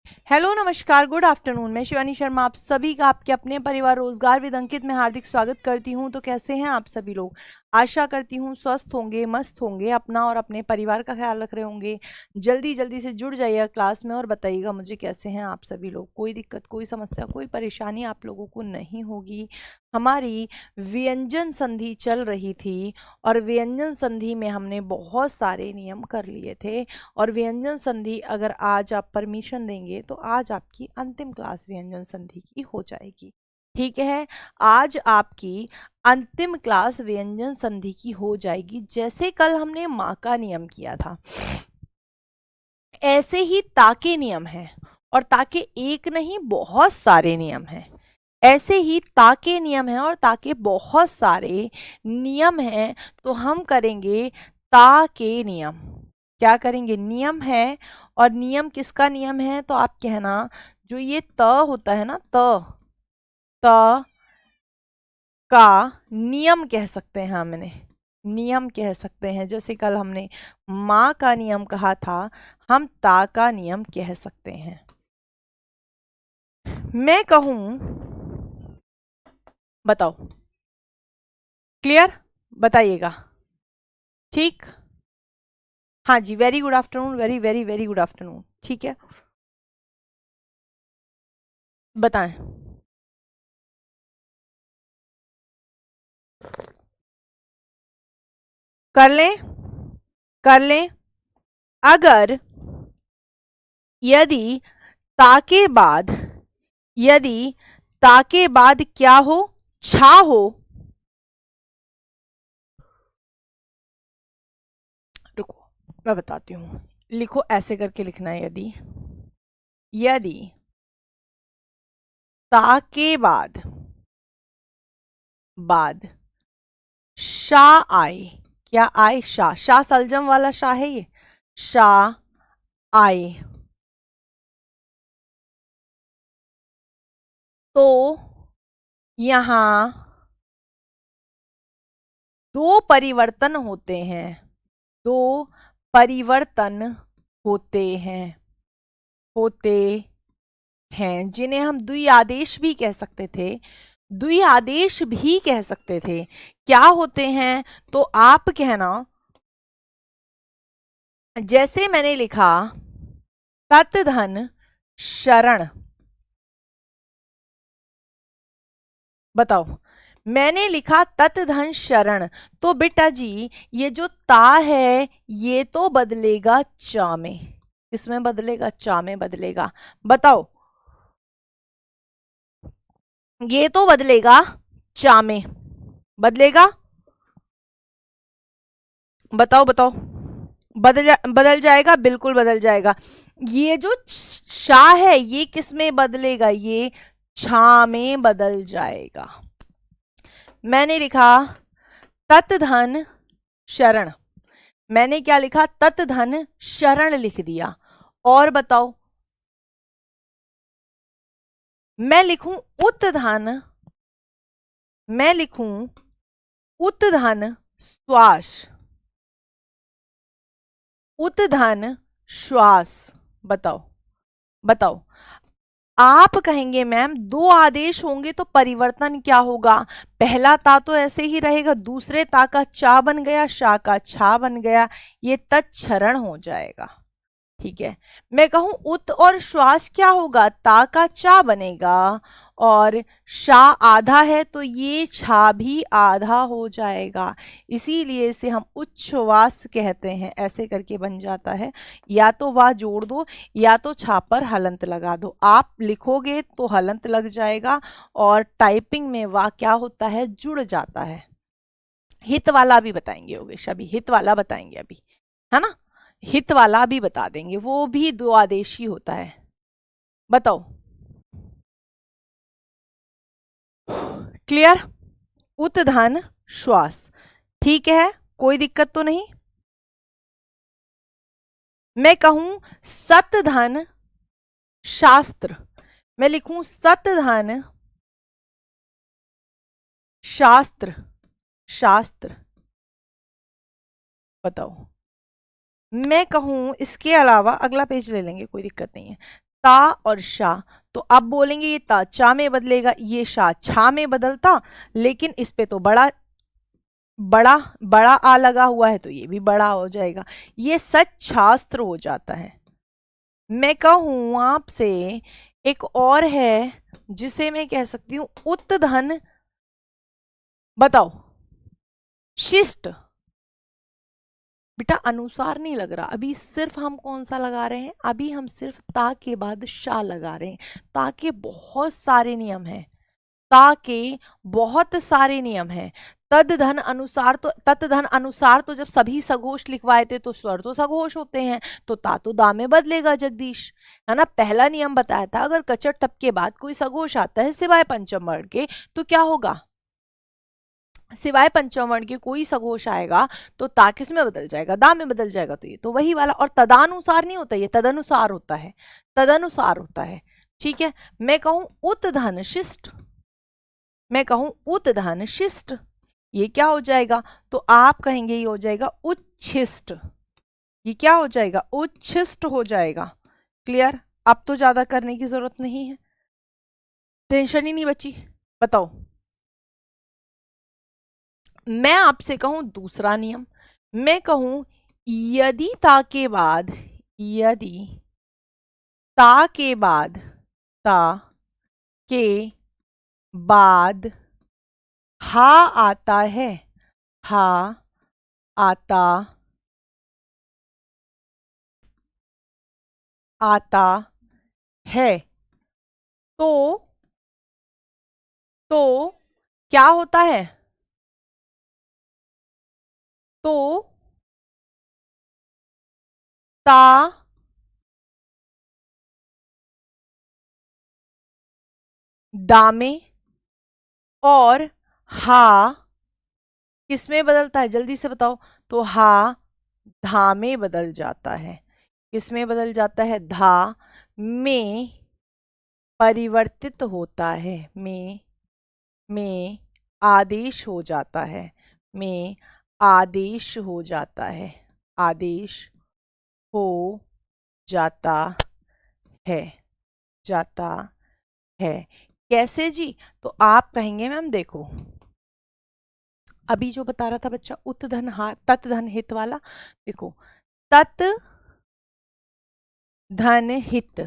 Hello नमस्कार good afternoon. मैं शिवानी शर्मा आप सभी का आपके अपने परिवार रोजगार विद अंकित में हार्दिक स्वागत करती हूं। तो कैसे हैं आप सभी लोग? आशा करती हूं स्वस्थ होंगे, मस्त होंगे, अपना और अपने परिवार का ख्याल रख रहे होंगे। जल्दी जल्दी से जुड़ जाइएगा क्लास में और बताइएगा मुझे कैसे हैं आप सभी लोग। कोई दिक्कत, कोई समस्या, कोई परेशानी आप लोगों को नहीं होगी। हमारी व्यंजन संधि चल रही थी और व्यंजन संधि में हमने बहुत सारे नियम कर लिए थे। और व्यंजन संधि अगर आज आप परमिशन देंगे तो आज आपकी अंतिम क्लास व्यंजन संधि की हो जाएगी। ठीक है, आज आपकी अंतिम क्लास व्यंजन संधि की हो जाएगी। जैसे कल हमने माँ का नियम किया था, ऐसे ही ताके नियम हैं। और ताके एक नहीं, बहुत सारे नियम हैं। ऐसे ही ताके नियम हैं और ताके बहुत सारे नियम हैं। तो हम करेंगे ताके नियम। क्या करेंगे? नियम है। और नियम किसका नियम है? तो आप कहना, जो ये त होता है ना, त का नियम कह सकते हैं। हमने नियम कह सकते हैं। जैसे कल हमने माँ का नियम कहा था, हम ता का नियम कह सकते हैं। मैं कहूं, बताओ, क्लियर? बताइएगा। ठीक, हाँ जी, very good afternoon, very very very good afternoon. ठीक है, बताएं। कर लें, कर लें। अगर यदि ताके बाद, यदि ताके बाद क्या हो? छा हो। रुको, मैं बताती हूं। लिखो, ऐसे करके लिखना है। यदि, यदि ताके बाद, बाद शा आए। क्या आए? शा। शा सलजम वाला शा है ये। शा आए तो यहां दो परिवर्तन होते हैं। दो परिवर्तन होते हैं, होते हैं, जिन्हें हम द्विआदेश भी कह सकते थे। द्विआदेश भी कह सकते थे। क्या होते हैं? तो आप कहना, जैसे मैंने लिखा तत्धन शरण। बताओ, मैंने लिखा तत्धन शरण, तो बेटा जी ये जो ता है ये तो बदलेगा चा में। इसमें बदलेगा, चा में बदलेगा। बताओ, ये तो बदलेगा चा में, बदलेगा? बताओ बताओ। बदल जाएगा, बिल्कुल बदल जाएगा। ये जो शा है ये किस में बदलेगा? ये छा में बदल जाएगा। मैंने लिखा तत्धन शरण। मैंने क्या लिखा? तत्धन शरण लिख दिया। और बताओ, मैं लिखूं उत्धन, मैं लिखूं उत्धन श्वास, उत्धन श्वास। बताओ, बताओ। आप कहेंगे मैम दो आदेश होंगे तो परिवर्तन क्या होगा? पहला ता तो ऐसे ही रहेगा, दूसरे ता का चा बन गया, शा का छा बन गया, ये तत्क्षरण हो जाएगा। ठीक है, मैं कहूं उत और श्वास क्या होगा? ता का चा बनेगा और शा आधा है तो ये छा भी आधा हो जाएगा। इसीलिए इसे हम उच्छ्वास कहते हैं। ऐसे करके बन जाता है। या तो वाह जोड़ दो या तो छा पर हलंत लगा दो। आप लिखोगे तो हलंत लग जाएगा और टाइपिंग में वाह क्या होता है? जुड़ जाता है। हित वाला भी बताएंगे योगेश, अभी हित वाला बताएंगे अभी, है ना? हित वाला भी बता देंगे, वो भी दो आदेशी होता है। बताओ, क्लियर? उत्धन श्वास। ठीक है, कोई दिक्कत तो नहीं? मैं कहूं सतधन शास्त्र, मैं लिखूं सतधन शास्त्र, शास्त्र। बताओ, मैं कहूं इसके अलावा, अगला पेज ले लेंगे, कोई दिक्कत नहीं है। ता और शा। तो अब बोलेंगे ये ता चा में बदलेगा, ये शा छा में बदलता, लेकिन इस पे तो बड़ा बड़ा बड़ा आ लगा हुआ है तो ये भी बड़ा हो जाएगा। ये सच शास्त्र हो जाता है। मैं कहूं आपसे एक और है जिसे मैं कह सकती हूं उत्धन। बताओ शिष्ट। बेटा अनुसार नहीं लग रहा, अभी सिर्फ हम कौन सा लगा रहे हैं, अभी हम सिर्फ ता के बाद शा लगा रहे हैं। ता के बहुत सारे नियम हैं, ता के बहुत सारे नियम हैं। तद धन अनुसार तो तत् धन अनुसार तो जब सभी सघोष लिखवाए थे तो स्वर तो सघोष होते हैं, तो ता तो दा में बदलेगा जगदीश, है ना। पहला नियम बताया था अगर कचट तप के बाद कोई सघोष आता है सिवाय पंचम वर्ण के तो क्या होगा, सिवाय पंचम वर्ण के कोई सघोष आएगा तो ता किस में बदल जाएगा, दा में बदल जाएगा। तो ये तो वही वाला, और तदानुसार नहीं होता, ये तदनुसार होता है, तदनुसार होता है। ठीक है, मैं कहूं उत्धन शिष्ट, मैं कहूं उत्धन शिष्ट, ये क्या हो जाएगा, तो आप कहेंगे ये हो जाएगा उच्छिष्ट। ये क्या हो जाएगा, उच्छिष्ट हो जाएगा। क्लियर, अब तो ज्यादा करने की जरूरत नहीं है, टेंशन ही नहीं बची। बताओ, मैं आपसे कहूं दूसरा नियम, मैं कहूं यदि ता के बाद, यदि ता के बाद, ता के बाद हा आता है, हा आता आता है, तो क्या होता है, तो ता दामे और हा किसमें बदलता है, जल्दी से बताओ, तो हा धा में बदल जाता है। किसमें बदल जाता है, धा में परिवर्तित होता है, में आदेश हो जाता है, में आदेश हो जाता है, आदेश हो जाता है, जाता है। कैसे जी, तो आप कहेंगे मैम देखो अभी जो बता रहा था बच्चा उत्धन हा तत् धन हित वाला, देखो तत् धन हित,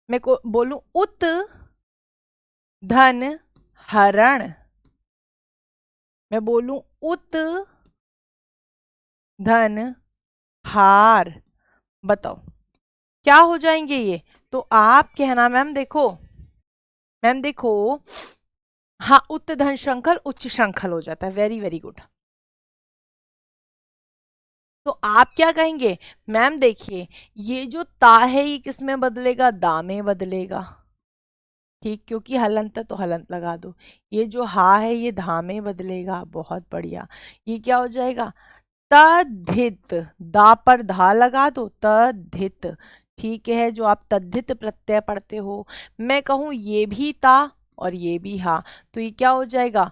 मैं को बोलूं उत धन हरण, मैं बोलूं उत धन हार, बताओ क्या हो जाएंगे ये, तो आप कहना मैम देखो, मैम देखो, हाँ उत धन श्रृंखल उच्च श्रृंखल हो जाता है, वेरी वेरी गुड। तो आप क्या कहेंगे, मैम देखिए ये जो ता है ये किस में बदलेगा, दा में बदलेगा, ठीक, क्योंकि हलंत है तो हलंत लगा दो। ये जो हा है ये धा में बदलेगा, बहुत बढ़िया। ये क्या हो जाएगा, तद्धित, दा पर धा लगा दो, तद्धित, ठीक है, जो आप तद्धित प्रत्यय पढ़ते हो। मैं कहूं ये भी ता और ये भी हा, तो ये क्या हो जाएगा,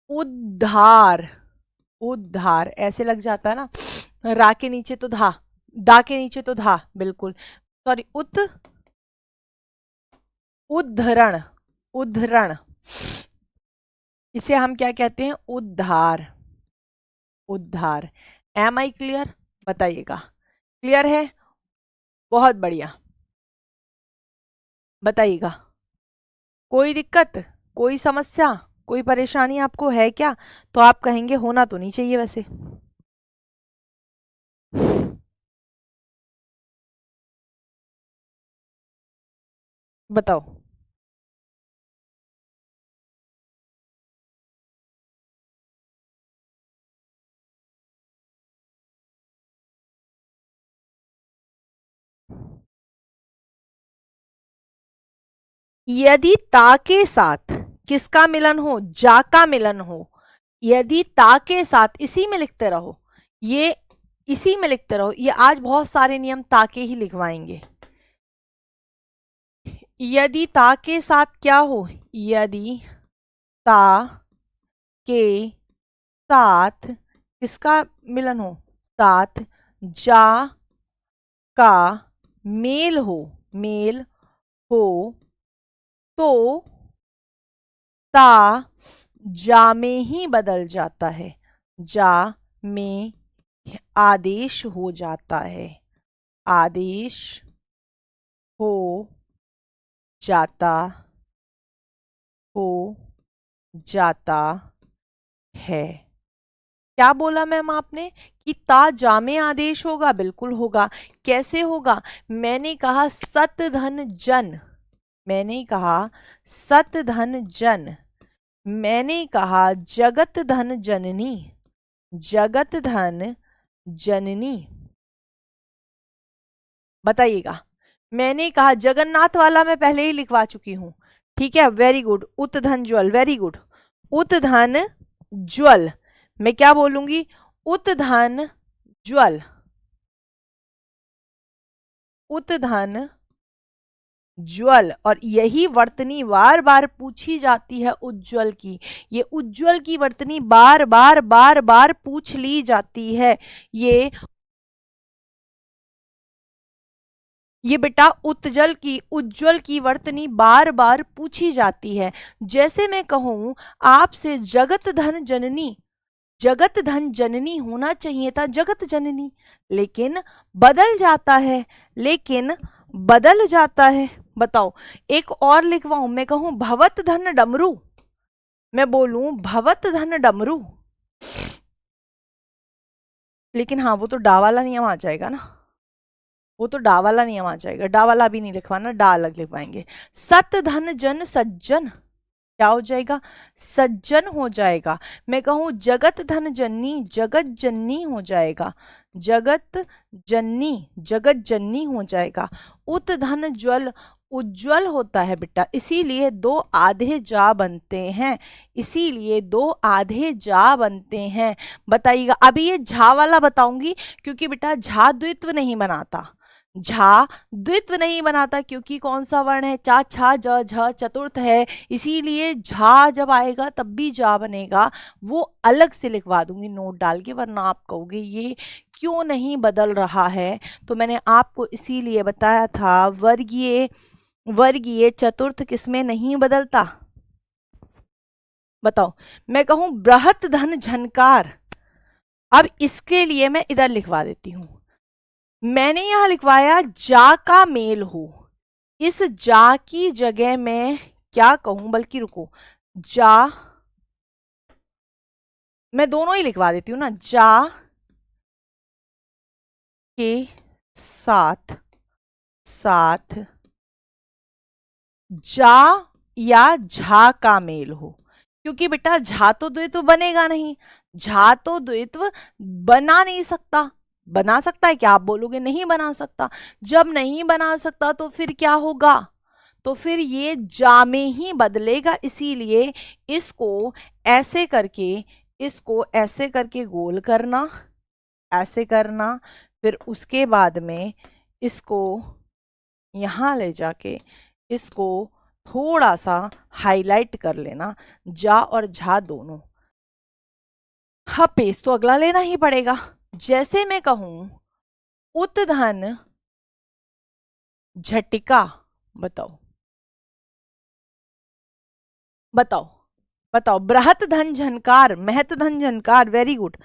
उद्धार, उद्धार ऐसे लग जाता है ना, रा के नीचे तो धा, दा के नीचे तो धा, बिल्कुल सॉरी, उद्धरण, उद्धरण, इसे हम क्या कहते हैं, उद्धार, उद्धार। एम आई क्लियर, बताइएगा, क्लियर है, बहुत बढ़िया, बताइएगा, कोई दिक्कत, कोई समस्या, कोई परेशानी आपको है क्या, तो आप कहेंगे होना तो नहीं चाहिए वैसे। बताओ, यदि ता के साथ किसका मिलन हो, जा का मिलन हो, यदि ता के साथ, इसी में लिखते रहो, ये इसी में लिखते रहो, ये आज बहुत सारे नियम ता के ही लिखवाएंगे। यदि ता के साथ क्या हो, यदि ता के साथ किसका मिलन हो, साथ जा का मेल हो तो ता जा में ही बदल जाता है। जा में आदेश हो जाता है। आदेश हो जाता हो जाता है। क्या बोला मैम आपने कि ता जा में आदेश होगा? बिल्कुल होगा। कैसे होगा? मैंने कहा सत धन जन, मैंने कहा सत धन जन, मैंने कहा जगत धन जननी, जगत धन जननी। बताइएगा। मैंने कहा जगन्नाथ वाला मैं पहले ही लिखवा चुकी हूं। ठीक है, वेरी गुड। उत धन ज्वल, वेरी गुड। उत धन ज्वल, मैं क्या बोलूंगी? उत धन ज्वल, उत धन ज्वल। और यही वर्तनी बार बार पूछी जाती है उज्ज्वल की। ये उज्ज्वल की वर्तनी बार बार बार बार पूछ ली जाती है। ये बेटा उत्जल की, उज्ज्वल की वर्तनी बार बार पूछी जाती है। जैसे मैं कहूं आपसे जगत धन जननी, जगत धन जननी होना चाहिए था जगत जननी, लेकिन बदल जाता है, लेकिन बदल जाता है। बताओ। एक और लिखवाऊं, मैं कहूं भवत धन डमरू, मैं बोलूं भवत धन डमरू, लेकिन हाँ वो तो डा वाला नियम आ जाएगा ना, वो तो डा वाला नियम आ जाएगा। डा वाला भी नहीं लिखवाना, डा अलग लिखवाएंगे। सत धन जन सज्जन, क्या हो जाएगा? सज्जन हो जाएगा। मैं कहूं जगत धन जननी, जगत जननी हो जाएगा। जगत जननी, जगत जननी हो जाएगा। उत धन ज्वल, उज्ज्वल होता है बेटा, इसीलिए दो आधे जा बनते हैं, इसीलिए दो आधे जा बनते हैं। बताइएगा। अभी ये झा वाला बताऊंगी, क्योंकि बेटा झा द्वित्व नहीं बनाता, झा द्वित्व नहीं बनाता, क्योंकि कौन सा वर्ण है? चा छा ज झ चतुर्थ है, इसीलिए झा जब आएगा तब भी जा बनेगा। वो अलग से लिखवा दूंगी नोट डाल के, वरना आप कहोगे ये क्यों नहीं बदल रहा है। तो मैंने आपको इसीलिए बताया था वर्गीय, वर्गीय चतुर्थ किसमें नहीं बदलता? बताओ। मैं कहूं बृहत धन झनकार, अब इसके लिए मैं इधर लिखवा देती हूं। मैंने यहां लिखवाया जा का मेल हो, इस जा की जगह मैं क्या कहूं, बल्कि रुको, जा, मैं दोनों ही लिखवा देती हूं ना, जा के साथ साथ जा या झा का मेल हो, क्योंकि बेटा झा तो द्वित्व बनेगा नहीं, झा तो द्वित्व बना नहीं सकता। बना सकता है क्या? आप बोलोगे नहीं बना सकता। जब नहीं बना सकता तो फिर क्या होगा? तो फिर ये जा में ही बदलेगा, इसीलिए इसको ऐसे करके, इसको ऐसे करके गोल करना, ऐसे करना, फिर उसके बाद में इसको यहां ले जाके इसको थोड़ा सा हाईलाइट कर लेना, जा और झा दोनों। हाँ, पेज तो अगला लेना ही पड़ेगा। जैसे मैं कहूं उत्धन झटिका, बताओ बताओ बताओ। बृहत धन झनकार, महत धन झनकार, वेरी गुड।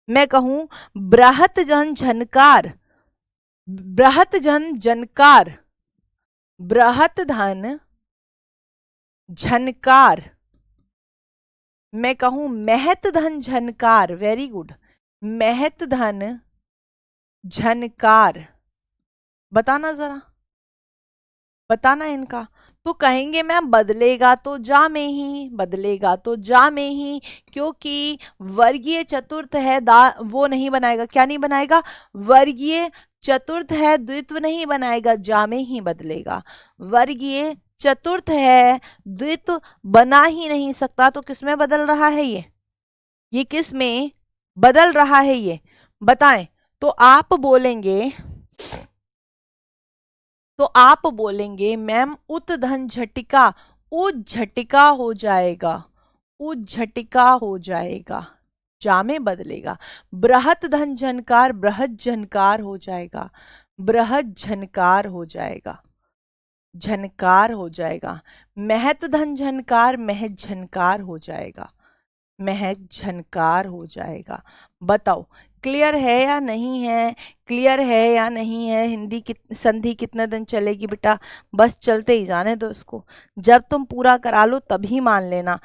मैं कहूं बृहत धन झनकार, बृहत धन झनकार, बृहत धन झनकार। मैं कहूं महत धन झनकार, वेरी गुड, महत धन झनकार। बताना जरा, बताना इनका। तो कहेंगे मैम बदलेगा तो जा में ही, बदलेगा तो जा में ही, क्योंकि वर्गीय चतुर्थ है, वो नहीं बनाएगा। क्या नहीं बनाएगा? वर्गीय चतुर्थ है, द्वित्व नहीं बनाएगा, जा में ही बदलेगा। वर्गीय चतुर्थ है, द्वित्व बना ही नहीं सकता, तो किसमें बदल रहा है ये किस में बदल रहा है ये बताएं। तो आप बोलेंगे, तो आप बोलेंगे मैम उत्धन झटिका, उज्झटिका हो जाएगा, उज्झटिका हो जाएगा, जा में बदलेगा। बृहत धन झनकार, बृहत झनकार हो जाएगा, बृहद झनकार हो जाएगा, झनकार हो जाएगा। महत धन झनकार, महत झनकार हो जाएगा, महत झनकार हो जाएगा। बताओ क्लियर है या नहीं है, क्लियर है या नहीं है। हिंदी संधि कितने दिन चलेगी बेटा, बस चलते ही जाने दो इसको। जब तुम पूरा करा लो तभी मान लेना,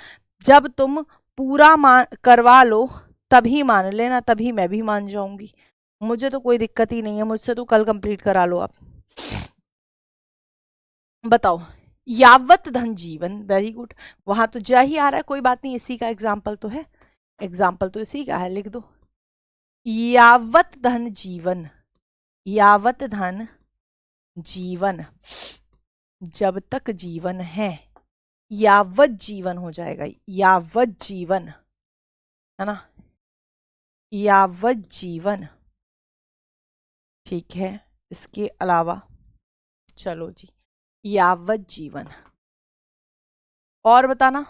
जब तुम पूरा करवा लो तभी मान लेना, तभी मैं भी मान जाऊंगी। मुझे तो कोई दिक्कत ही नहीं है, मुझसे तो कल कंप्लीट करा लो आप। बताओ यावत धन जीवन, वेरी गुड। वहां तो जा ही आ रहा है, कोई बात नहीं, इसी का एग्जाम्पल तो है, एग्जाम्पल तो इसी का है, लिख दो। यावत धन जीवन, यावत धन जीवन, जब तक जीवन है, यावत जीवन हो जाएगा, यावत जीवन, है ना, यावत जीवन। ठीक है, इसके अलावा चलो जी, यावत जीवन। और बताना,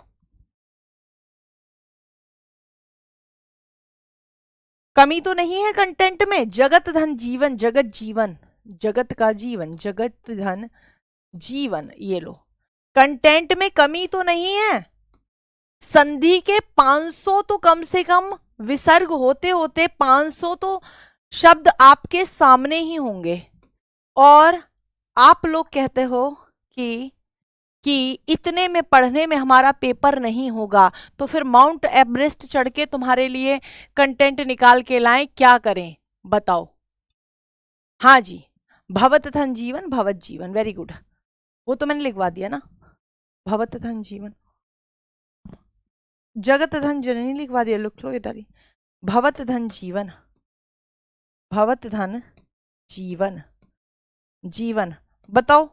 कमी तो नहीं है कंटेंट में। जगत धन जीवन, जगत जीवन, जगत का जीवन, जगत धन जीवन, ये लो, कंटेंट में कमी तो नहीं है। संधि के 500 तो कम से कम विसर्ग होते होते 500 तो शब्द आपके सामने ही होंगे, और आप लोग कहते हो कि इतने में पढ़ने में हमारा पेपर नहीं होगा, तो फिर माउंट एवरेस्ट चढ़ के तुम्हारे लिए कंटेंट निकाल के लाएं, क्या करें बताओ। हाँ जी, भवत धन जीवन, भवत जीवन, वेरी गुड, वो तो मैंने लिखवा दिया ना, भवत धन जीवन। जगत धन जननी लिखवा दिया, लिख लो इधर ही, भवत धन जीवन, भवत धन जीवन, जीवन। बताओ,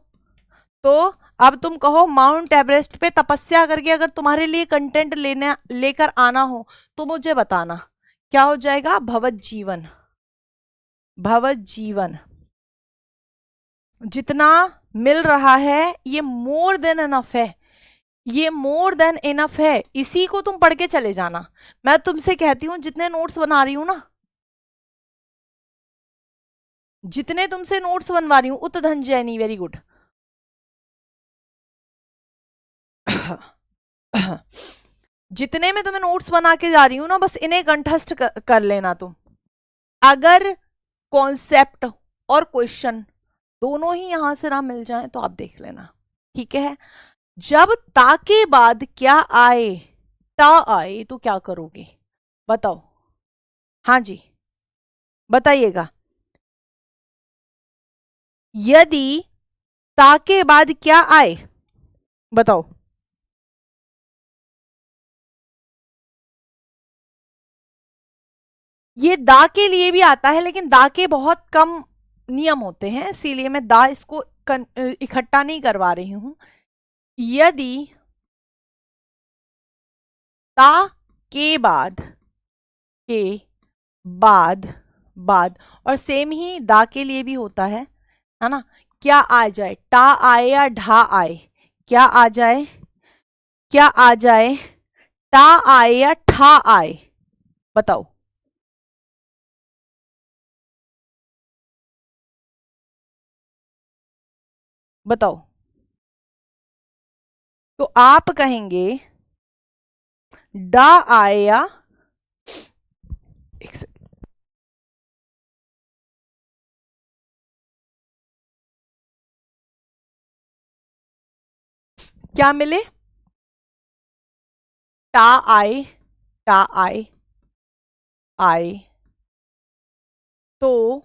तो अब तुम कहो माउंट एवरेस्ट पे तपस्या करके अगर तुम्हारे लिए कंटेंट लेने लेकर आना हो तो मुझे बताना, क्या हो जाएगा, भवत जीवन, भवत जीवन। जितना मिल रहा है ये मोर देन इनफ है, ये मोर देन इनफ है, इसी को तुम पढ़ के चले जाना। मैं तुमसे कहती हूं जितने नोट्स बना रही हूं ना, जितने तुमसे नोट्स बनवा रही हूं, उत धन जैनी, वेरी गुड। जितने में तुम्हें नोट्स बना के जा रही हूं ना, बस इन्हें कंठस्थ कर लेना तुम। अगर कॉन्सेप्ट और क्वेश्चन दोनों ही यहां से ना मिल जाए तो आप देख लेना, ठीक है। जब ता के बाद क्या आए, ता आए तो क्या करोगे बताओ। हाँ जी बताइएगा, यदि ता के बाद क्या आए बताओ। ये दा के लिए भी आता है, लेकिन दा के बहुत कम नियम होते हैं, इसीलिए मैं दा इसको इकट्ठा नहीं करवा रही हूं। यदि ता के बाद, के बाद, बाद, और सेम ही दा के लिए भी होता है ना। क्या आ जाए, टा आए या ढा आए, क्या आ जाए, क्या आ जाए, टा आए या ठा आए बताओ। बताओ, तो आप कहेंगे डा आए या, एक सेकंड, क्या मिले, टा आए, टा आए, आए, तो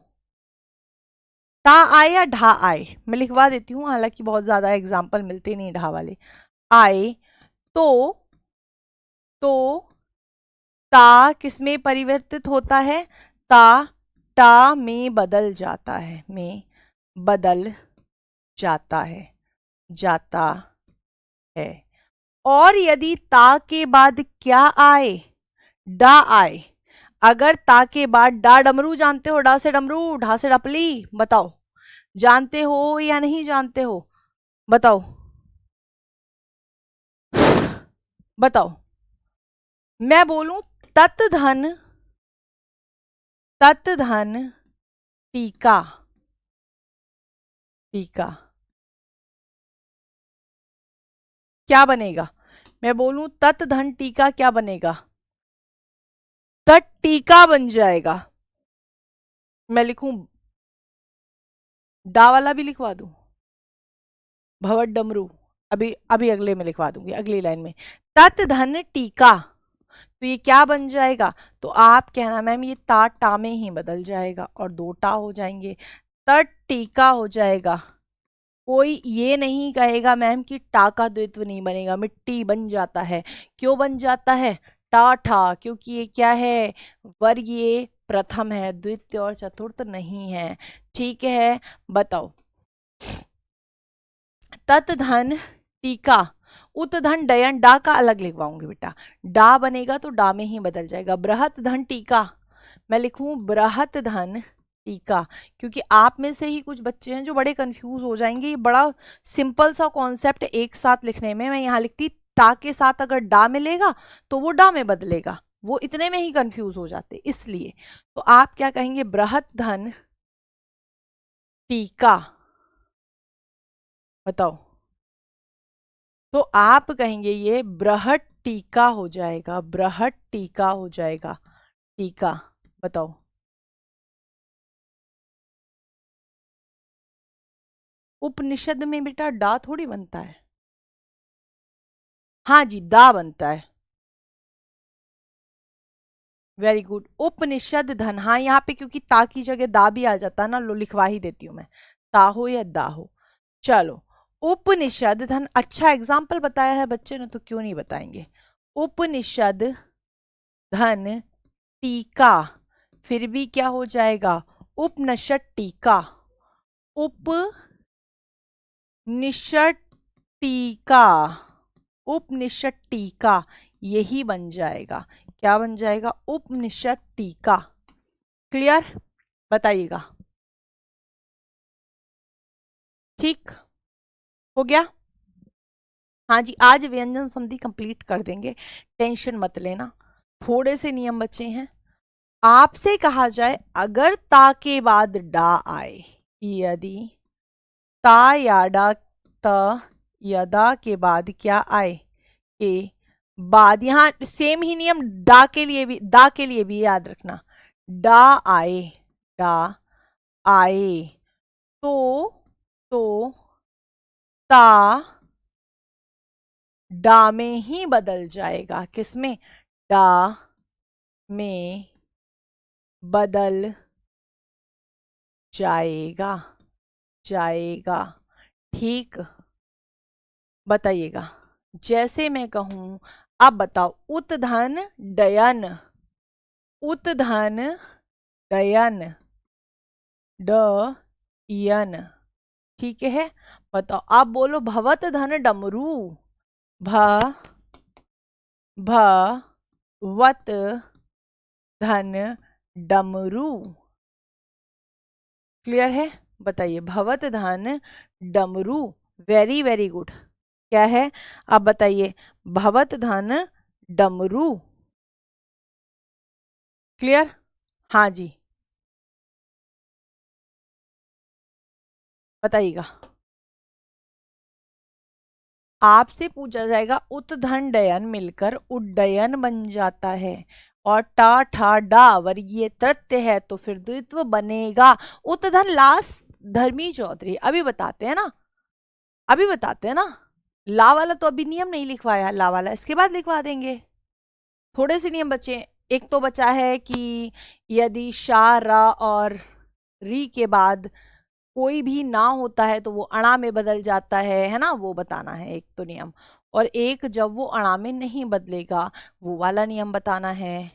टा आए या ढा आए, मैं लिखवा देती हूँ, हालांकि बहुत ज्यादा एग्जाम्पल मिलते नहीं ढा वाले। आए तो ता किसमें परिवर्तित होता है, ता टा में बदल जाता है, में बदल जाता है, जाता है। और यदि ता के बाद क्या आए, डा आए, अगर ता के बाद डा, डमरू जानते हो, डा से डमरू, ढा से डपली, बताओ जानते हो या नहीं जानते हो बताओ, बताओ। मैं बोलूं तत धन, तत धन टीका, टीका क्या बनेगा? मैं बोलूं तत् धन टीका क्या बनेगा? तत् टीका बन जाएगा। मैं लिखूं, डा वाला भी लिखवा दूं, भवट डमरू। अभी अभी अगले में लिखवा दूंगी, अगली लाइन में। तत् धन टीका, तो ये क्या बन जाएगा? तो आप कहना मैम ये ता टा में ही बदल जाएगा और दो टा हो जाएंगे, तत् टीका हो जाएगा। कोई ये नहीं कहेगा मैम कि टा का द्वित्व नहीं बनेगा, मिट्टी बन जाता है। क्यों बन जाता है? टा ठा, क्योंकि ये क्या है? वर्गीय प्रथम है, द्वितीय और चतुर्थ नहीं है। ठीक है, बताओ। तत् धन टीका, उत धन डयन, डा का अलग लिखवाऊंगी बेटा, डा बनेगा तो डा में ही बदल जाएगा। बृहत धन टीका, मैं लिखूं बृहत धन टीका, क्योंकि आप में से ही कुछ बच्चे हैं जो बड़े कंफ्यूज हो जाएंगे। ये बड़ा सिंपल सा कॉन्सेप्ट एक साथ लिखने में, मैं यहाँ लिखती टा के साथ अगर डा मिलेगा तो वो डा में बदलेगा, वो इतने में ही कंफ्यूज हो जाते, इसलिए। तो आप क्या कहेंगे? बृहत धन टीका, बताओ। तो आप कहेंगे ये बृहत टीका हो जाएगा, बृहत टीका हो जाएगा। टीका, बताओ। उपनिषद में बेटा डा थोड़ी बनता है। हाँ जी, दा बनता है। वेरी गुड, उपनिषद धन। हाँ, यहाँ पे क्योंकि ता की जगह दा भी आ जाता है ना, लो लिखवा ही देती हूं मैं, ता हो या दा हो। चलो, उपनिषद धन, अच्छा एग्जाम्पल बताया है बच्चे ने तो क्यों नहीं बताएंगे। उपनिषद धन टीका, फिर भी क्या हो जाएगा? उपनिषद टीका, उपनिषद टीका, उपनिषद टीका, यही बन जाएगा। क्या बन जाएगा? उपनिषद टीका। क्लियर? बताइएगा। ठीक हो गया? हाँ जी, आज व्यंजन संधि कंप्लीट कर देंगे, टेंशन मत लेना, थोड़े से नियम बचे हैं। आपसे कहा जाए अगर ता के बाद डा आए, यदि ता या डा, त या दा के बाद क्या आए? के बाद, यहां सेम ही नियम डा के लिए भी, दा के लिए भी याद रखना। डा आए, डा आए तो ता डा में ही बदल जाएगा। किसमें? डा में बदल जाएगा, जाएगा। ठीक, बताइएगा। जैसे मैं कहूं, अब बताओ, उत्धन डयन, उत्धन डयन, डयन, ठीक है। बताओ, आप बोलो भवत धन डमरू, भ वत धन डमरू। क्लियर है? बताइए, भवत धन डमरू, वेरी वेरी गुड। क्या है? आप बताइए, भवत धन डमरू। क्लियर? हाँ जी, बताइएगा। आपसे पूछा जाएगा उत्धन डयन मिलकर उड्डयन बन जाता है और टा ठा डा वर्गीय तृतीय है, तो फिर द्वित्व बनेगा। उत्धन लास्ट धर्मी चौधरी, अभी बताते हैं ना, अभी बताते हैं ना। ला वाला तो अभी नियम नहीं लिखवाया, ला वाला इसके बाद लिखवा देंगे। थोड़े से नियम बचे, एक तो बचा है कि यदि शा रा और री के बाद कोई भी ना होता है तो वो अणा में बदल जाता है ना, वो बताना है एक तो नियम। और एक जब वो अणा में नहीं बदलेगा, वो वाला नियम बताना है।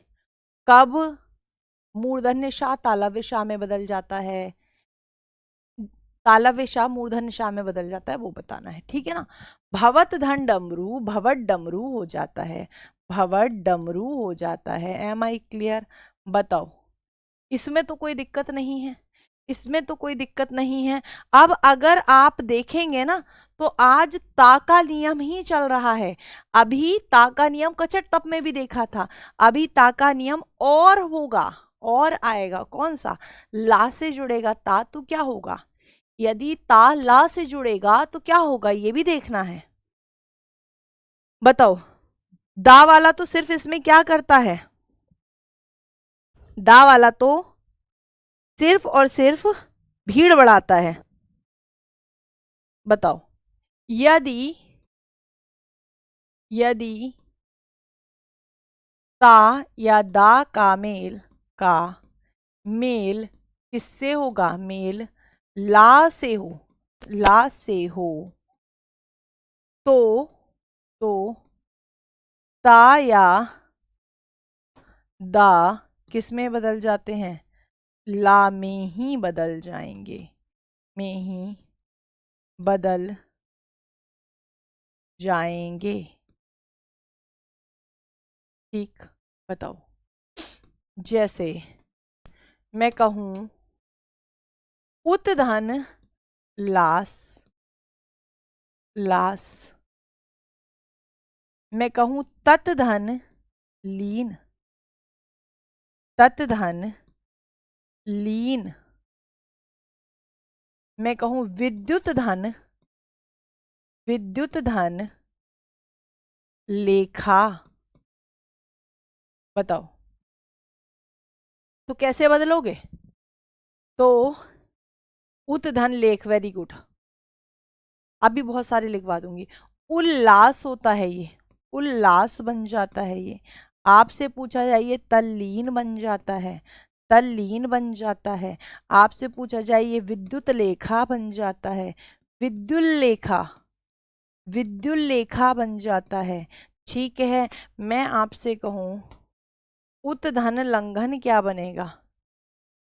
कब मूर्धन्य शाह तालव्य शाह में बदल जाता है, तालव्य शाह मूर्धन्य शाह में बदल जाता है, वो बताना है। ठीक है ना? भवत धन डमरू, भवत डमरू हो जाता है, भवत डमरू हो जाता है। Am I clear? बताओ, इसमें तो कोई दिक्कत नहीं है, इसमें तो कोई दिक्कत नहीं है। अब अगर आप देखेंगे ना, तो आज ता का नियम ही चल रहा है। अभी ता का नियम कचट तप में भी देखा था, अभी ता का नियम और होगा, और आएगा। कौन सा? ला से जुड़ेगा ता, तो क्या होगा? यदि ता ला से जुड़ेगा तो क्या होगा ये भी देखना है। बताओ, दा वाला तो सिर्फ इसमें क्या करता है, दा वाला तो सिर्फ और सिर्फ भीड़ बढ़ाता है। बताओ, यदि यदि ता या दा का मेल किससे होगा, मेल ला से हो, ला से हो तो ता या दा किस में बदल जाते हैं, ला में ही बदल जाएंगे, में ही बदल जाएंगे। ठीक, बताओ, जैसे मैं कहूं उत्धन लास, लास, मैं कहूं तत्धन लीन, तत्धन लीन, मैं कहूं विद्युत धन, विद्युत धन लेखा। बताओ, तो कैसे बदलोगे, तो उत्धन लेख, वेरी गुड, अभी बहुत सारे लिखवा दूंगी। उल्लास होता है ये, उल्लास बन जाता है ये, आपसे पूछा जाए ये तल्लीन बन जाता है, तल्लीन बन जाता है, आपसे पूछा जाए ये विद्युत लेखा बन जाता है, विद्युल लेखा, विद्युल लेखा बन जाता है। ठीक है, मैं आपसे कहूं उत्धन लंघन क्या बनेगा,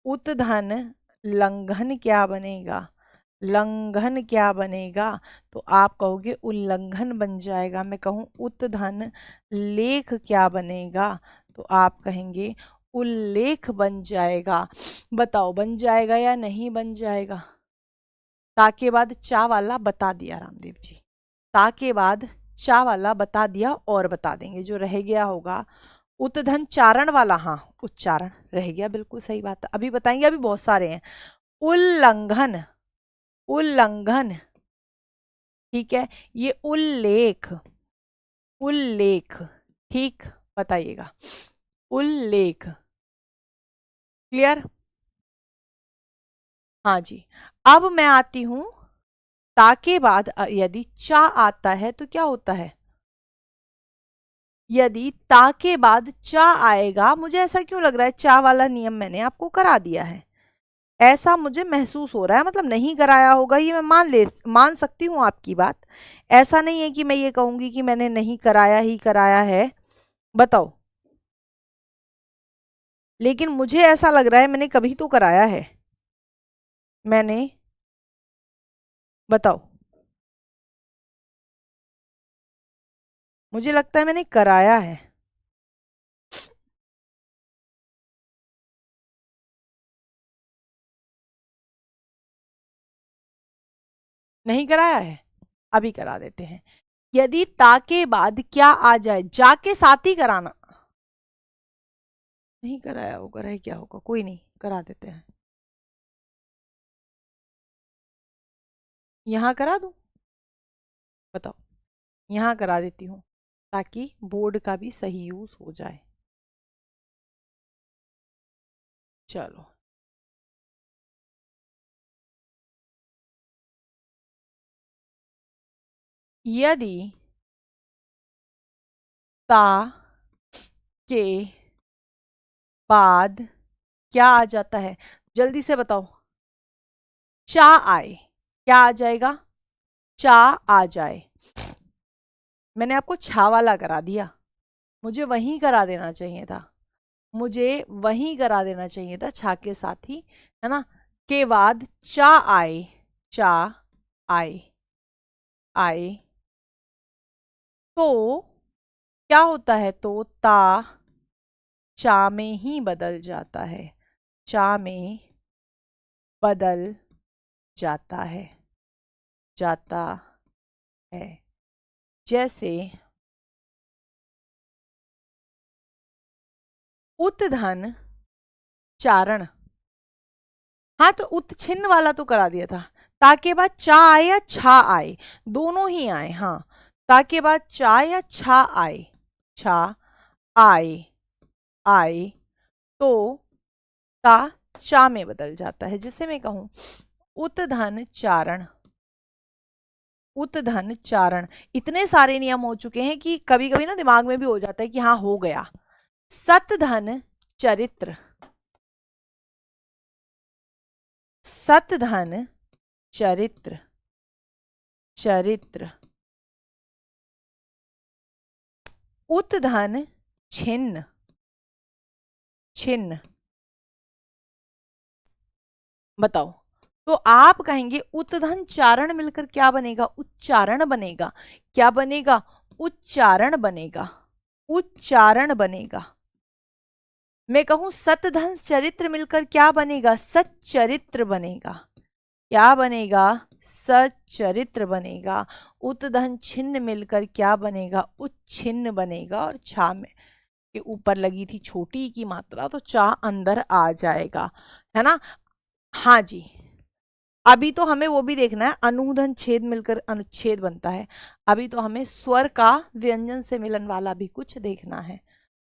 उत्धन लंघन क्या बनेगा, लंघन क्या बनेगा, तो आप कहोगे उल्लंघन बन जाएगा। मैं कहूं उत्धन लेख क्या बनेगा, तो आप कहेंगे उल्लेख बन जाएगा। बताओ बन जाएगा या नहीं बन जाएगा। ता के बाद चा वाला बता दिया रामदेव जी, ता के बाद चा वाला बता दिया, और बता देंगे जो रह गया होगा उत्धन चारण वाला, हाँ उच्चारण रह गया, बिल्कुल सही बात है, अभी बताएंगे, अभी बहुत सारे हैं। उल्लंघन, उल्लंघन, ठीक है, ये उल्लेख, उल्लेख, ठीक, बताइएगा, उल्लेख, क्लियर। हाँ जी, अब मैं आती हूं ता के बाद यदि चा आता है तो क्या होता है, यदि ता के बाद चा आएगा, मुझे ऐसा क्यों लग रहा है चा वाला नियम मैंने आपको करा दिया है, ऐसा मुझे महसूस हो रहा है, मतलब नहीं कराया होगा ये मैं मान सकती हूँ आपकी बात, ऐसा नहीं है कि मैं ये कहूंगी कि मैंने नहीं कराया ही कराया है। बताओ, लेकिन मुझे ऐसा लग रहा है मैंने कभी तो कराया है, मैंने, बताओ, मुझे लगता है मैंने कराया है। नहीं कराया है, अभी करा देते हैं। यदि ता के बाद क्या आ जाए, जाके साथ ही कराना, नहीं कराया होगा, रह क्या होगा, कोई नहीं करा देते हैं, यहां करा दूं, बताओ, यहां करा देती हूँ ताकि बोर्ड का भी सही यूज हो जाए। चलो, यदि ता के बाद क्या आ जाता है, जल्दी से बताओ, चा आए, क्या आ जाएगा, चा आ जाए, मैंने आपको छा वाला करा दिया, मुझे वहीं करा देना चाहिए था, मुझे वहीं करा देना चाहिए था छा के साथ ही, है ना, के बाद चा आए, चा आए, आए तो क्या होता है, तो ता चा में ही बदल जाता है, चा में बदल जाता है, जाता है, जैसे उत्धन चारण, हाँ तो उत्छिन्न वाला तो करा दिया था, ता के बाद चा आए या छा आए, दोनों ही आए। हाँ, ता के बाद चा या छा आए, छा आए, आए तो ता चा में बदल जाता है। जिसे मैं कहूं उत्धन चारण, उत्धन चारण। इतने सारे नियम हो चुके हैं कि कभी कभी ना दिमाग में भी हो जाता है कि हाँ हो गया। सतधन चरित्र, सतधन चरित्र, चरित्र। उत्धन छिन्न, छिन्न। बताओ, तो आप कहेंगे उत्धन चारण मिलकर क्या बनेगा? उच्चारण बनेगा। क्या बनेगा? उच्चारण बनेगा, उच्चारण बनेगा। मैं कहूं सतधन चरित्र मिलकर क्या बनेगा? सच्चरित्र बनेगा। क्या बनेगा? सच्चरित्र बनेगा। उत्धन छिन्न मिलकर क्या बनेगा? उच्छिन्न बनेगा। और छा में के ऊपर लगी थी छोटी की मात्रा, तो चा अंदर आ जाएगा, है ना? हाँ जी, अभी तो हमें वो भी देखना है, अनुधन छेद मिलकर अनुच्छेद बनता है। अभी तो हमें स्वर का व्यंजन से मिलन वाला भी कुछ देखना है।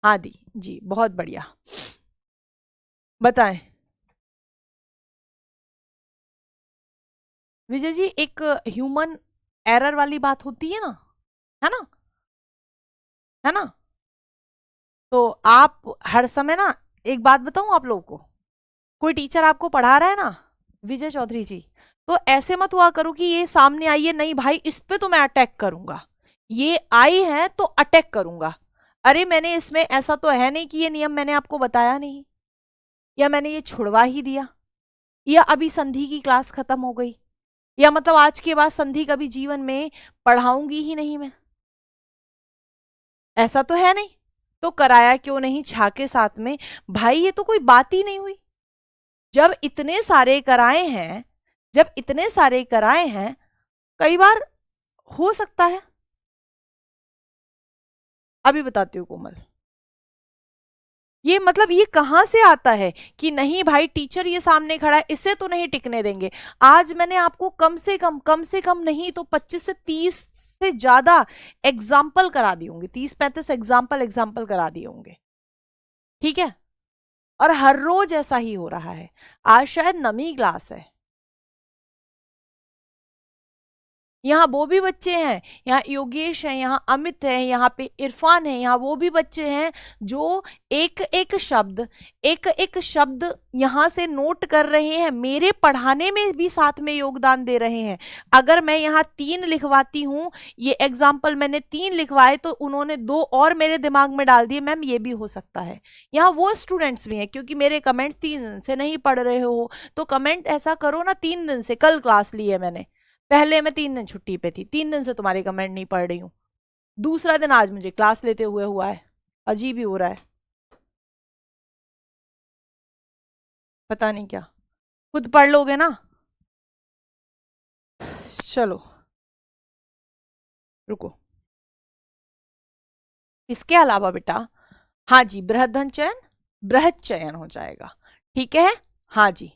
हाँ दी जी, बहुत बढ़िया। बताएं विजय जी, एक ह्यूमन एरर वाली बात होती है ना, है ना, है ना? तो आप हर समय ना, एक बात बताऊं आप लोगों को, कोई टीचर आपको पढ़ा रहा है ना, विजय चौधरी जी, तो ऐसे मत हुआ करो कि ये सामने आई है, नहीं भाई इस पे तो मैं अटैक करूंगा, ये आई है तो अटैक करूंगा। अरे मैंने इसमें ऐसा तो है नहीं कि ये नियम मैंने आपको बताया नहीं, या मैंने ये छुड़वा ही दिया, या अभी संधि की क्लास खत्म हो गई, या मतलब आज के बाद संधि कभी जीवन में पढ़ाऊंगी ही नहीं मैं, ऐसा तो है नहीं। तो कराया क्यों नहीं छा के साथ में? भाई ये तो कोई बात ही नहीं हुई। जब इतने सारे कराए हैं, जब इतने सारे कराए हैं, कई बार हो सकता है। अभी बताती हूँ कोमल, ये मतलब ये कहां से आता है कि नहीं भाई टीचर ये सामने खड़ा है, इसे तो नहीं टिकने देंगे। आज मैंने आपको कम से कम नहीं तो 25 से 30 से ज्यादा एग्जाम्पल करा दिए होंगे, 30-35 एग्जाम्पल करा दिए होंगे, ठीक है? और हर रोज ऐसा ही हो रहा है। आज शायद नवी क्लास है, यहाँ वो भी बच्चे हैं, यहाँ योगेश है, यहाँ अमित है, यहाँ पे इरफान है, यहाँ वो भी बच्चे हैं जो एक एक शब्द यहाँ से नोट कर रहे हैं, मेरे पढ़ाने में भी साथ में योगदान दे रहे हैं। अगर मैं यहाँ 3 लिखवाती हूँ, ये एग्जाम्पल मैंने 3 लिखवाए तो उन्होंने 2 और मेरे दिमाग में डाल दिए, मैम ये भी हो सकता है। यहाँ वो स्टूडेंट्स भी हैं, क्योंकि मेरे कमेंट 3 दिन से नहीं पढ़ रहे हो तो कमेंट ऐसा करो ना, 3 दिन से, कल क्लास ली है मैंने, पहले मैं 3 दिन छुट्टी पे थी, 3 दिन से तुम्हारे कमेंट नहीं पढ़ रही हूँ, दूसरा दिन आज मुझे क्लास लेते हुए हुआ है, अजीब ही हो रहा है, पता नहीं क्या। खुद पढ़ लोगे ना? चलो रुको, इसके अलावा बेटा, हाँ जी, बृहदधन चयन, बृहद चयन हो जाएगा, ठीक है? हाँ जी,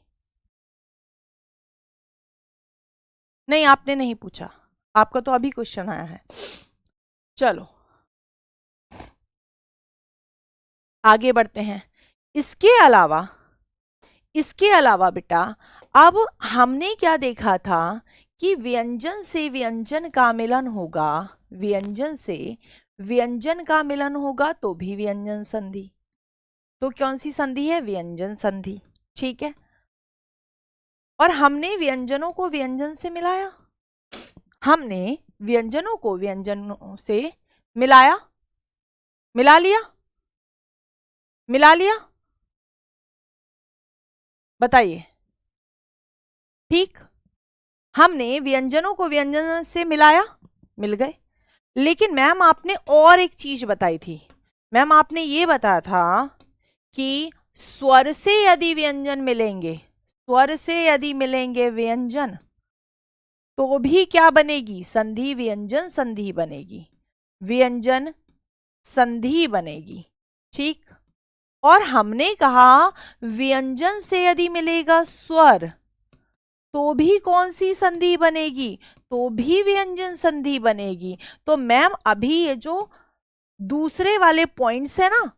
नहीं आपने नहीं पूछा, आपका तो अभी क्वेश्चन आया है। चलो आगे बढ़ते हैं। इसके अलावा बेटा, अब हमने क्या देखा था कि व्यंजन से व्यंजन का मिलन होगा, व्यंजन से व्यंजन का मिलन होगा तो भी व्यंजन संधि। तो कौन सी संधि है? व्यंजन संधि, ठीक है? और हमने व्यंजनों को व्यंजन से मिलाया, हमने व्यंजनों को व्यंजनों से मिलाया, मिला लिया, मिला लिया, बताइए, ठीक? हमने व्यंजनों को व्यंजन से मिलाया, मिल गए। लेकिन मैम आपने और एक चीज बताई थी, मैम आपने ये बताया था कि स्वर से यदि व्यंजन मिलेंगे, स्वर से यदि मिलेंगे व्यंजन तो भी क्या बनेगी? संधि, व्यंजन संधि बनेगी, व्यंजन संधि बनेगी, ठीक? और हमने कहा व्यंजन से यदि मिलेगा स्वर तो भी कौन सी संधि बनेगी, तो भी व्यंजन संधि बनेगी। तो मैम अभी ये जो दूसरे वाले पॉइंट्स है ना,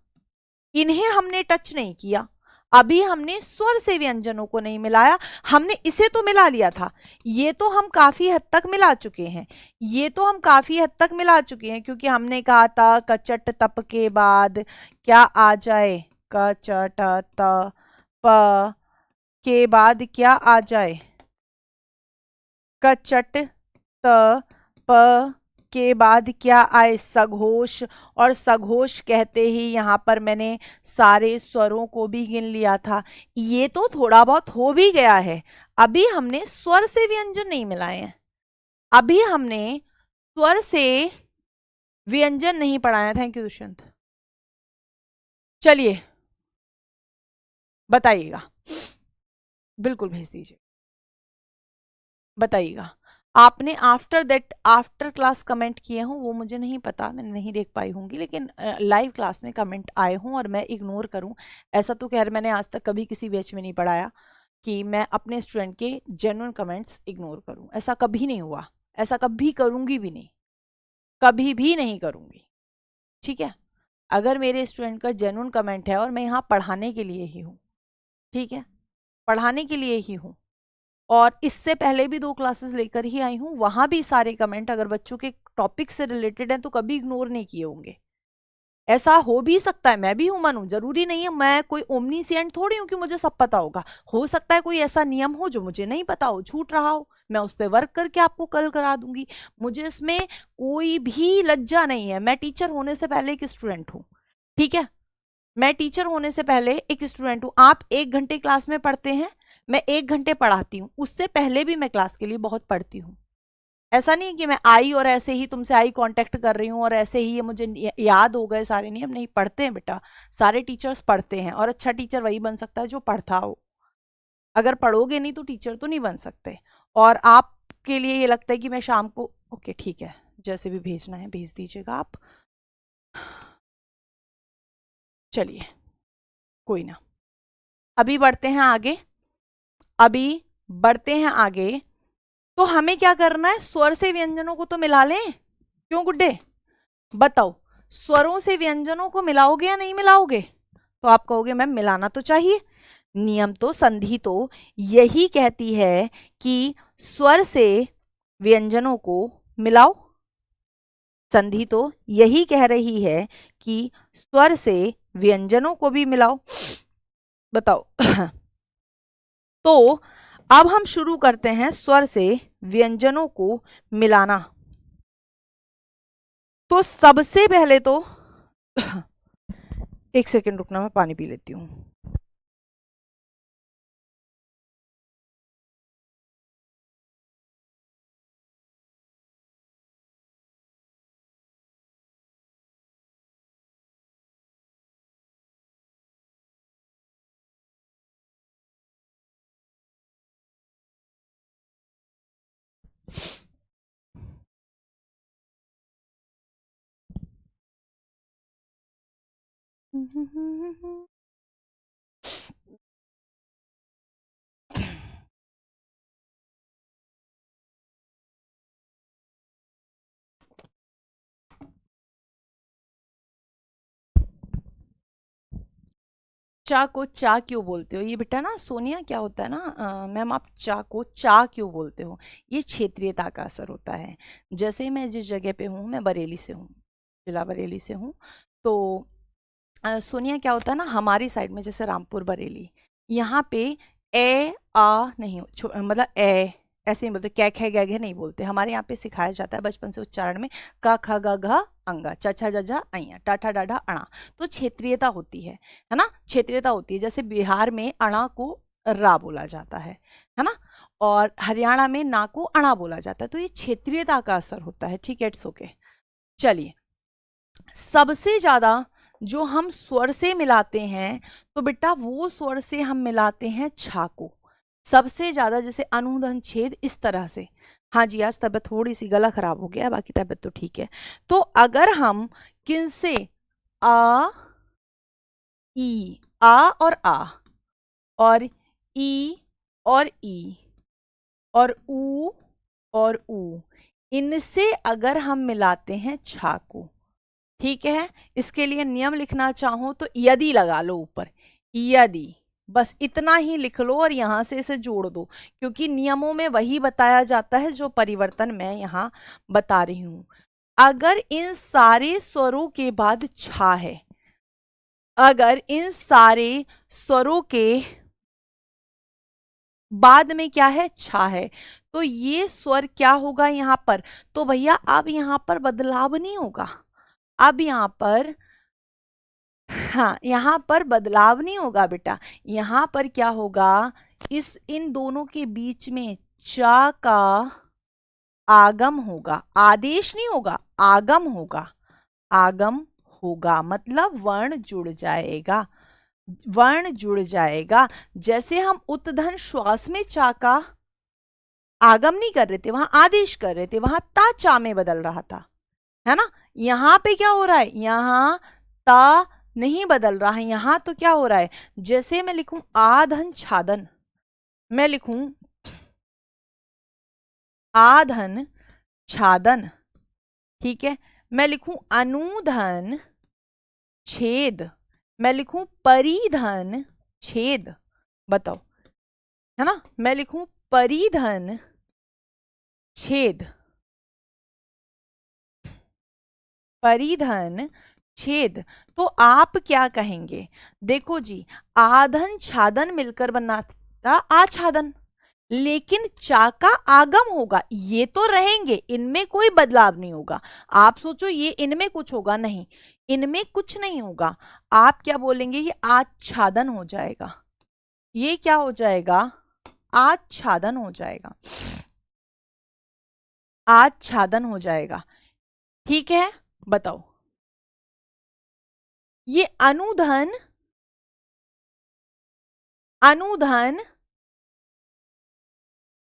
इन्हें हमने टच नहीं किया। अभी हमने स्वर से व्यंजनों को नहीं मिलाया, हमने इसे तो मिला लिया था, ये तो हम काफी हद तक मिला चुके हैं, ये तो हम काफी हद तक मिला चुके हैं, क्योंकि हमने कहा था कचट तप के बाद क्या आ जाए, कचट त प के बाद क्या आ जाए, कचट त प के बाद क्या आए, सघोष। और सघोष कहते ही यहां पर मैंने सारे स्वरों को भी गिन लिया था। ये तो थोड़ा बहुत हो भी गया है, अभी हमने स्वर से व्यंजन नहीं मिलाए हैं, अभी हमने स्वर से व्यंजन नहीं पढ़ाया। Thank you Dushyant. चलिए बताइएगा, बिल्कुल भेज दीजिए, बताइएगा। आपने after that after class comment किए हों वो मुझे नहीं पता, मैं नहीं देख पाई होंगी, लेकिन लाइव क्लास में कमेंट आए हों और मैं इग्नोर करूं, ऐसा तो खैर मैंने आज तक कभी किसी बैच में नहीं पढ़ाया कि मैं अपने स्टूडेंट के जेन्युइन कमेंट्स इग्नोर करूं, ऐसा कभी नहीं हुआ, ऐसा कभी करूंगी भी नहीं, कभी भी नहीं करूंगी। ठीक है, अगर मेरे स्टूडेंट का जेन्युइन कमेंट है और मैं यहाँ पढ़ाने के लिए ही हूँ, ठीक है, पढ़ाने के लिए ही हूँ, और इससे पहले भी 2 क्लासेस लेकर ही आई हूँ, वहां भी सारे कमेंट अगर बच्चों के टॉपिक से रिलेटेड हैं तो कभी इग्नोर नहीं किए होंगे। ऐसा हो भी सकता है, मैं भी ह्यूमन हूं, जरूरी नहीं है मैं कोई ओमनीसिएंट थोड़ी हूं कि मुझे सब पता होगा। हो सकता है कोई ऐसा नियम हो जो मुझे नहीं पता हो, छूट रहा हो, मैं उस पर वर्क करके आपको कल करा दूंगी, मुझे इसमें कोई भी लज्जा नहीं है। मैं टीचर होने से पहले एक स्टूडेंट हूँ, ठीक है, मैं टीचर होने से पहले एक स्टूडेंट हूं। आप 1 घंटे क्लास में पढ़ते हैं, मैं 1 घंटे पढ़ाती हूँ, उससे पहले भी मैं क्लास के लिए बहुत पढ़ती हूँ। ऐसा नहीं कि मैं आई और ऐसे ही तुमसे आई कांटेक्ट कर रही हूँ और ऐसे ही ये मुझे याद हो गए सारे नियम, नहीं, पढ़ते हैं बेटा, सारे टीचर्स पढ़ते हैं, और अच्छा टीचर वही बन सकता है जो पढ़ता हो, अगर पढ़ोगे नहीं तो टीचर तो नहीं बन सकते। और आपके लिए ये लगता है कि मैं शाम को, ओके ठीक है, जैसे भी भेजना है भेज दीजिएगा आप, चलिए कोई ना, अभी बढ़ते हैं आगे, अभी बढ़ते हैं आगे। तो हमें क्या करना है, स्वर से व्यंजनों को तो मिला लें, क्यों गुड्डे, बताओ, स्वरों से व्यंजनों को मिलाओगे या नहीं मिलाओगे, तो आप कहोगे मैम मिलाना तो चाहिए, नियम तो, संधि तो यही कहती है कि स्वर से व्यंजनों को मिलाओ, संधि तो यही कह रही है कि स्वर से व्यंजनों को भी मिलाओ, बताओ। तो अब हम शुरू करते हैं स्वर से व्यंजनों को मिलाना। तो सबसे पहले तो 1 सेकेंड रुकना, मैं पानी पी लेती हूँ। चा को चा क्यों बोलते हो, ये बेटा ना सोनिया क्या होता है ना, मैम आप चा को चा क्यों बोलते हो, ये क्षेत्रीयता का असर होता है। जैसे मैं जिस जगह पे हूँ, मैं बरेली से हूँ, जिला बरेली से हूँ, तो सोनिया क्या होता है ना, हमारी साइड में जैसे रामपुर बरेली, यहाँ पे ए आ नहीं मतलब ए ऐसे नहीं बोलते, कै खे गे घे नहीं बोलते, हमारे यहाँ पे सिखाया जाता है बचपन से उच्चारण में, का ख ग घ अंगा, च छ ज झ अइया, टा ठा डा ढा अणा। तो क्षेत्रीयता होती है ना, क्षेत्रीयता होती है, जैसे बिहार में अणा को रा बोला जाता है ना, और हरियाणा में ना को अणा बोला जाता है, तो ये क्षेत्रीयता का असर होता है, ठीक है, इट्स ओके। चलिए, सबसे ज्यादा जो हम स्वर से मिलाते हैं, तो बेटा वो स्वर से हम मिलाते हैं छा को सबसे ज्यादा, जैसे अनुधन छेद इस तरह से। हाँ जी, आज तबीयत थोड़ी सी, गला खराब हो गया, बाकी तबीयत तो ठीक है। तो अगर हम किनसे आ ई, आ और ई और ई और ऊ और ऊ, इनसे अगर हम मिलाते हैं छा को, ठीक है, इसके लिए नियम लिखना चाहो तो यदि लगा लो ऊपर, यदि, बस इतना ही लिख लो और यहां से इसे जोड़ दो, क्योंकि नियमों में वही बताया जाता है जो परिवर्तन मैं यहां बता रही हूं। अगर इन सारे स्वरों के बाद छा है, अगर इन सारे स्वरों के बाद में क्या है, छा है, तो ये स्वर क्या होगा यहां पर, तो भैया अब यहां पर बदलाव नहीं होगा, अब यहां पर, हाँ यहां पर बदलाव नहीं होगा बेटा, यहां पर क्या होगा, इस इन दोनों के बीच में चा का आगम होगा, आदेश नहीं होगा, आगम होगा, आगम होगा, मतलब वर्ण जुड़ जाएगा, वर्ण जुड़ जाएगा। जैसे हम उत्तधन श्वास में चा का आगम नहीं कर रहे थे, वहां आदेश कर रहे थे, वहां ता चा में बदल रहा था, है ना, यहां पे क्या हो रहा है, यहां ता नहीं बदल रहा है, यहां तो क्या हो रहा है, जैसे मैं लिखूं आधन छादन, मैं लिखूं आधन छादन, ठीक है, मैं लिखूं अनुधन छेद, मैं लिखूं परिधन छेद, बताओ, है ना, मैं लिखूं परिधन छेद, परिधन छेद, तो आप क्या कहेंगे, देखो जी, आधन छादन मिलकर बनाता आच्छादन, लेकिन चा का आगम होगा, ये तो रहेंगे, इनमें कोई बदलाव नहीं होगा। आप सोचो ये इनमें कुछ होगा, नहीं, इनमें कुछ नहीं होगा, आप क्या बोलेंगे, ये आच्छादन हो जाएगा, ये क्या हो जाएगा, आच्छादन हो जाएगा, आच्छादन हो जाएगा, ठीक है, बताओ, ये अनुधन, अनुधन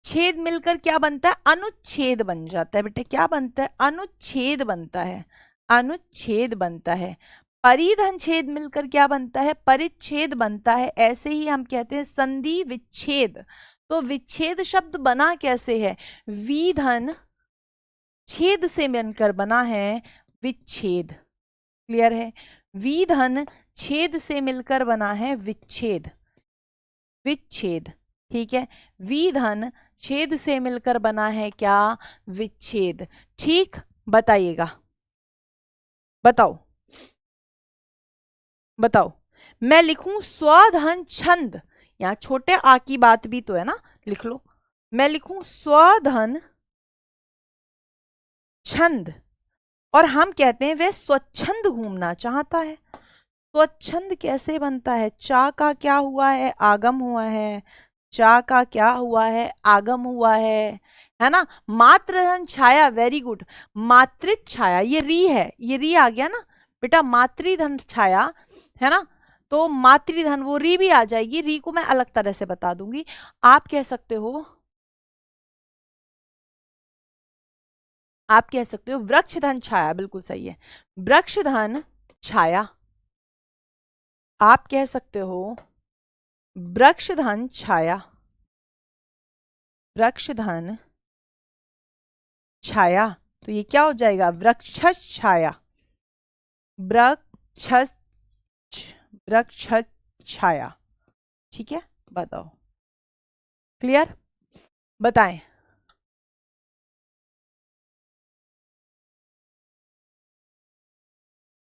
छेद मिलकर क्या बनता है, अनुच्छेद बन जाता है बेटा, क्या बनता है, अनुच्छेद बनता है, अनुच्छेद बनता है, परिधन छेद मिलकर क्या बनता है, परिच्छेद बनता है, ऐसे ही हम कहते हैं संधि विच्छेद, तो विच्छेद शब्द बना कैसे है, विधन छेद से बनकर बना है विच्छेद, क्लियर है, विधन छेद से मिलकर बना है विच्छेद, विच्छेद, ठीक है, विधन छेद से मिलकर बना है क्या, विच्छेद, ठीक, बताइएगा, बताओ, बताओ, मैं लिखूं स्वधन छंद, यहां छोटे आ की बात भी तो है ना, लिख लो, मैं लिखूं स्वधन छंद, और हम कहते हैं वह स्वच्छंद घूमना चाहता है, स्वच्छंद कैसे बनता है, चा का क्या हुआ है, आगम हुआ है, चा का क्या हुआ है, आगम हुआ है ना, मातृधन छाया, वेरी गुड, मातृ छाया, ये री है, ये री आ गया ना बेटा, मातृधन छाया, है ना, तो मातृधन वो री भी आ जाएगी, री को मैं अलग तरह से बता दूंगी, आप कह सकते हो, आप कह सकते हो वृक्षधन छाया, बिल्कुल सही है, वृक्षधन छाया, आप कह सकते हो वृक्षधन छाया, वृक्षधन छाया, तो ये क्या हो जाएगा, वृक्ष छाया, वृक्ष, वृक्ष छाया, ठीक है, बताओ, क्लियर, बताएं,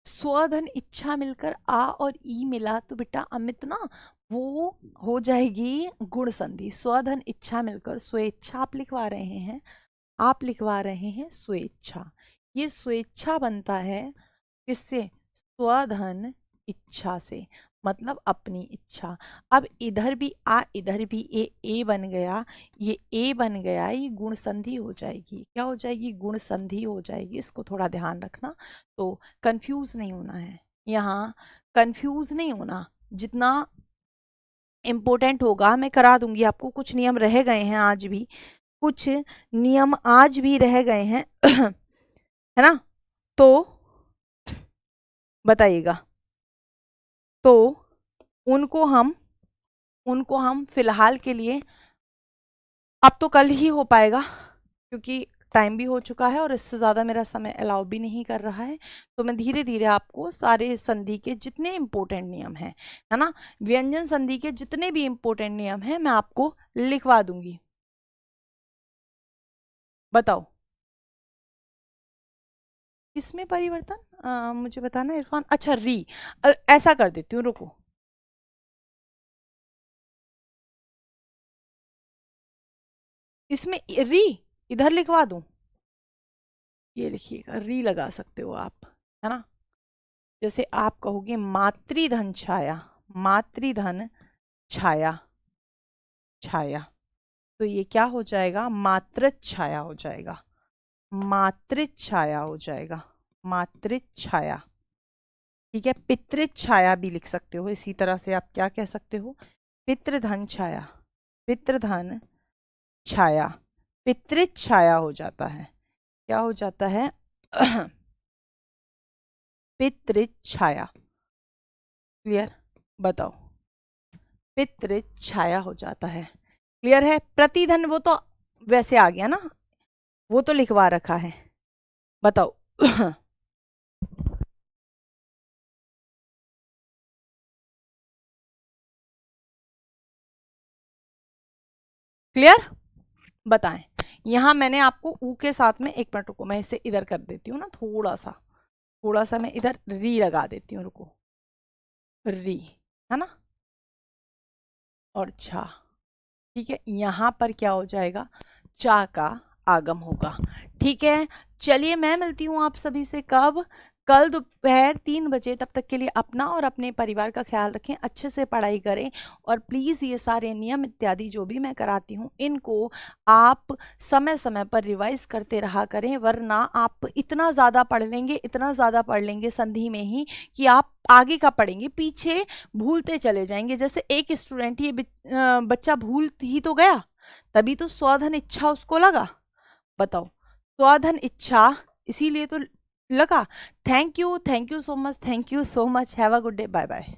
स्वधन इच्छा मिलकर आ और ई मिला तो बेटा अमित ना, वो हो जाएगी गुण संधि, स्वधन इच्छा मिलकर स्वेच्छा, आप लिखवा रहे हैं, आप लिखवा रहे हैं स्वेच्छा, ये स्वेच्छा बनता है किससे, स्वधन इच्छा से, मतलब अपनी इच्छा, अब इधर भी आ, इधर भी ए बन गया, ये ए बन गया, ये गुण संधि हो जाएगी, क्या हो जाएगी, गुण संधि हो जाएगी, इसको थोड़ा ध्यान रखना, तो कंफ्यूज नहीं होना है, यहाँ कंफ्यूज नहीं होना, जितना इंपॉर्टेंट होगा मैं करा दूंगी आपको, कुछ नियम रह गए हैं आज भी, कुछ नियम आज भी रह गए हैं है ना, तो बताइएगा, तो उनको हम फिलहाल के लिए अब तो कल ही हो पाएगा क्योंकि टाइम भी हो चुका है और इससे ज़्यादा मेरा समय अलाउ भी नहीं कर रहा है। तो मैं धीरे धीरे आपको सारे संधि के जितने इंपॉर्टेंट नियम हैं, है ना, व्यंजन संधि के जितने भी इंपॉर्टेंट नियम हैं मैं आपको लिखवा दूंगी। बताओ किसमें परिवर्तन, मुझे बताना इरफान। अच्छा री, ऐसा कर देती हूँ, रुको। इसमें री इधर लिखवा दूं, ये लिखिएगा, री लगा सकते हो आप, है ना। जैसे आप कहोगे मातृधन छाया, मातृधन छाया, छाया, तो ये क्या हो जाएगा, मातृ छाया हो जाएगा, मातृ छाया हो जाएगा, मातृ छाया। ठीक है, पितृ छाया भी लिख सकते हो इसी तरह से। आप क्या कह सकते हो, पितृधन छाया, पितृधन छाया, पितृ छाया हो जाता है। क्या हो जाता है पितृ छाया। क्लियर, बताओ, पितृ छाया हो जाता है। क्लियर है। प्रतिधन वो तो वैसे आ गया ना, वो तो लिखवा रखा है। बताओ क्लियर, बताएं। यहां मैंने आपको ऊ के साथ में, एक मिनट रुको, मैं इसे इधर कर देती हूँ ना, थोड़ा सा, थोड़ा सा मैं इधर री लगा देती हूँ, रुको, री, है ना, और छा। ठीक है, यहां पर क्या हो जाएगा, चा का आगम होगा। ठीक है, चलिए मैं मिलती हूँ आप सभी से कब, कल दोपहर 3 बजे। तब तक के लिए अपना और अपने परिवार का ख्याल रखें, अच्छे से पढ़ाई करें, और प्लीज़ ये सारे नियम इत्यादि जो भी मैं कराती हूँ इनको आप समय समय पर रिवाइज करते रहा करें, वरना आप इतना ज़्यादा पढ़ लेंगे, इतना ज़्यादा पढ़ लेंगे संधि में ही कि आप आगे का पढ़ेंगे पीछे भूलते चले जाएंगे। जैसे एक स्टूडेंट, ये बच्चा भूल ही तो गया, तभी तो स्वाधन इच्छा उसको लगा। बताओ, स्वाधन इच्छा, इसीलिए तो लगा। Thank you so much, thank you so much, have a good day, bye bye.